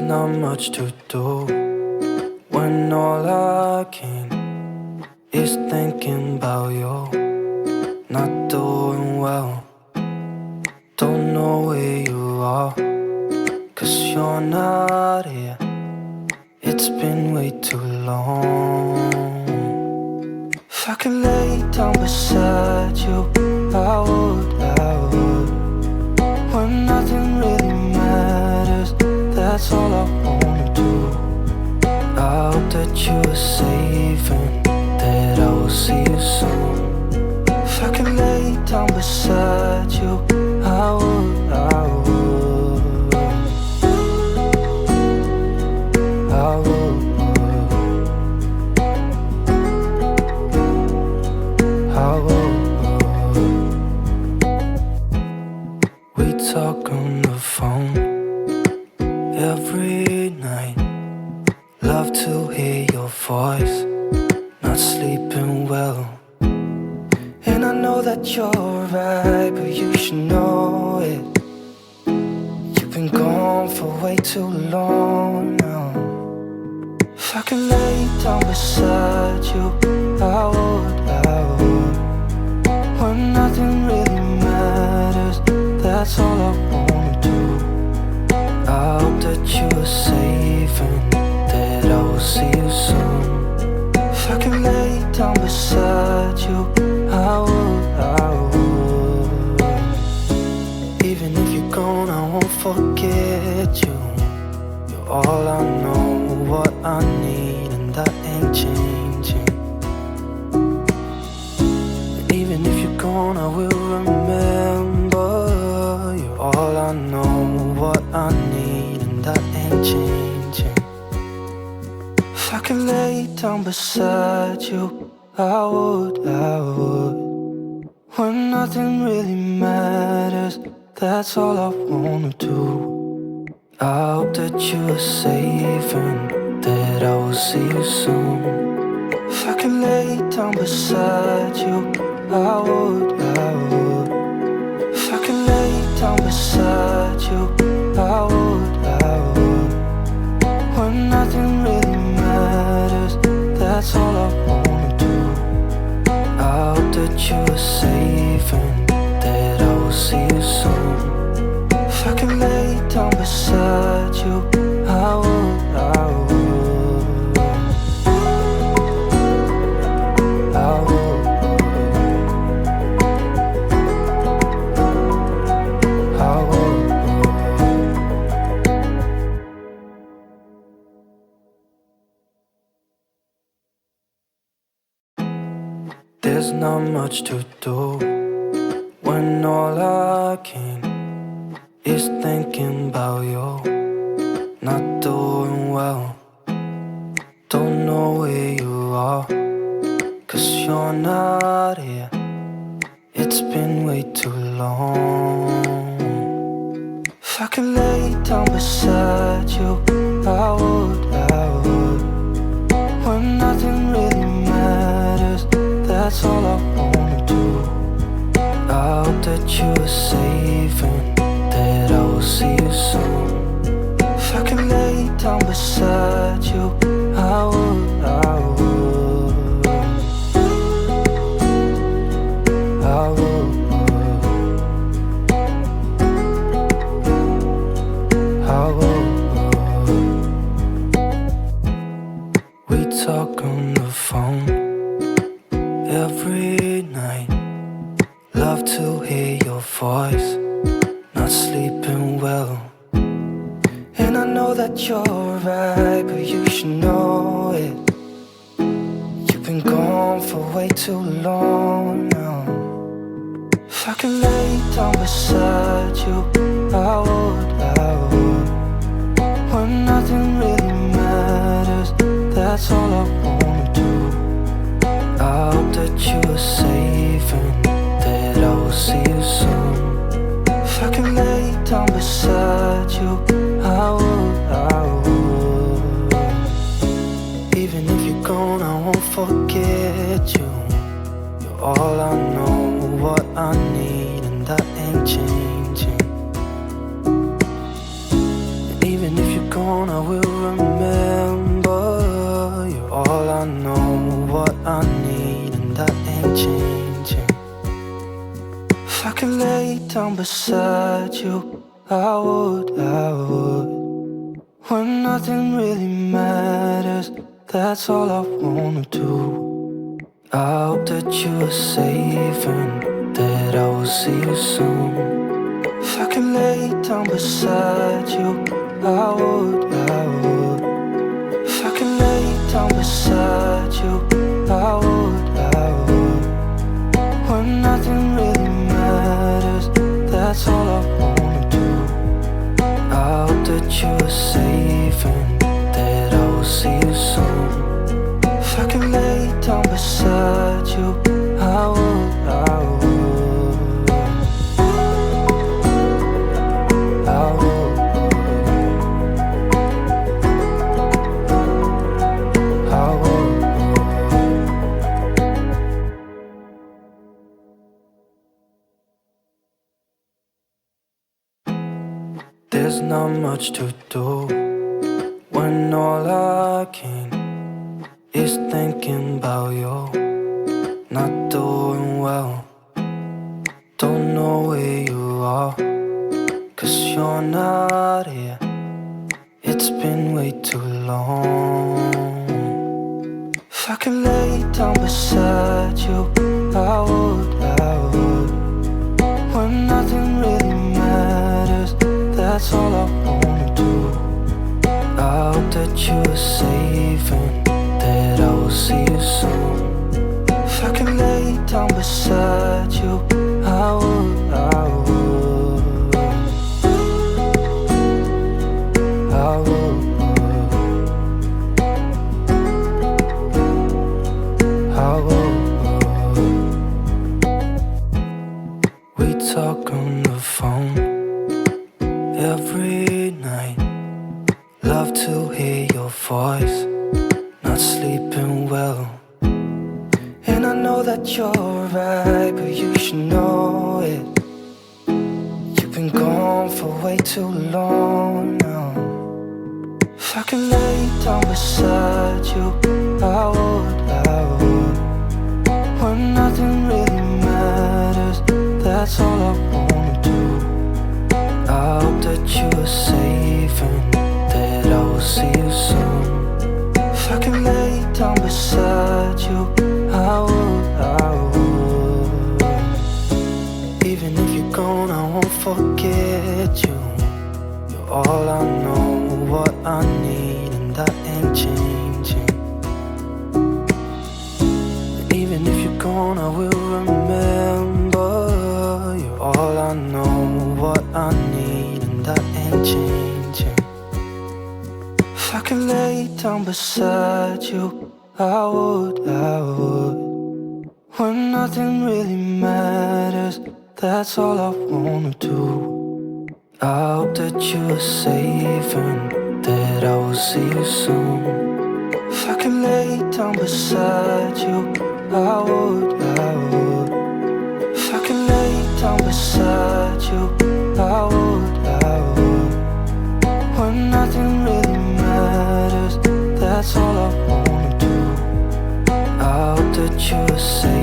not much to do when all I can is thinking about you. Not doing well, don't know where you are, 'cause you're not here. It's been way too long. If I could lay down beside you, I would, when nothing really matters, that's all I wanna do. I hope that you are safe and that I will see you soon. If I could lay down beside you, I would, I would, I would, I would. We talk on the phone every night. Love to hear your voice, not sleeping well. And I know that you're right, but you should know it. You've been gone for way too long now. If I could lay down beside you, I would, when nothing really matters, that's all I wanna do. I hope that you are safe and that I will see you soon. If I could lay down beside you, I would, I would. Even if you're gone, I won't forget you. You're all I know, what I need, and that ain't changing. And even if you're gone, I will remember. You're all I know, what I need, and that ain't changing. If I could lay down beside you, I would, I would. When nothing really matters, that's all I wanna do. I hope that you are safe and that I will see you soon. If I could lay down beside you, I would, I would. If I could lay down beside you, I would, I would. When nothing really matters, that's all I wanna do. I hope that you are safe and that I will see you soon. If I could lay down beside you, I would, I would, I would, I would. There's not much to do when all I can is thinking about you. Not doing well, don't know where you are, 'cause you're not here. It's been way too long. If I could lay down beside you, I would, I would. When nothing really matters, that's all I wanna do. I hope that you are safe and that I will see you soon. If I could lay down beside you, I would, I would, I would, I would. We talk on the phone every night. Love to hear your voice, not sleeping well. And I know that you're right, but you should know it. You've been gone for way too long now. If I could lay down beside you, I would, I would. When nothing really matters, that's all I wanna do. I hope that you are safe and that I will see you soon. If I could lay down beside you, I would, I would. Even if you're gone, I won't forget you. You're all I know, what I need, and that ain't changing. And even if you're gone, I changing. If I could lay down beside you, I would. When nothing really matters, that's all I wanna do. I hope that you are safe and that I will see you soon. If I could lay down beside you, I would. If I could lay down beside you, I would. When nothing really matters, that's all I wanna do. I hope that you are safe and that I will see you soon. If I could lay down beside you, I would. I would. There's not much to do when all I can is thinking about you. Not doing well, don't know where you are, 'cause you're not here. It's been way too long. If I could lay down beside you, I would. When nothing really matters, that's all I wanna do. I hope that you are safe and that I will see you soon. If I could lay down beside you, I would. I would. I would. I would. We talk on the phone every night. Love to hear your voice, not sleeping well. And I know that you're right, but you should know it. You've been gone for way too long now. If I could lay down beside you, I would. When nothing really matters, that's all I wanna do. I hope that you are safe and that I will see you soon. If I could lay down beside you, I would. Even if you're gone, I won't forget you. You're all I know, what I need, and that ain't changing. Even if you're gone, I will remember. You're all I know, what I need, and that ain't changing. If I could lay down beside you, I would. When nothing really matters, that's all I wanna do. I hope that you are safe and that I will see you soon. If I could lay down beside you, I would. If I could lay down beside you, I would. When nothing really matters, that's all I wanna do. I hope that you are safe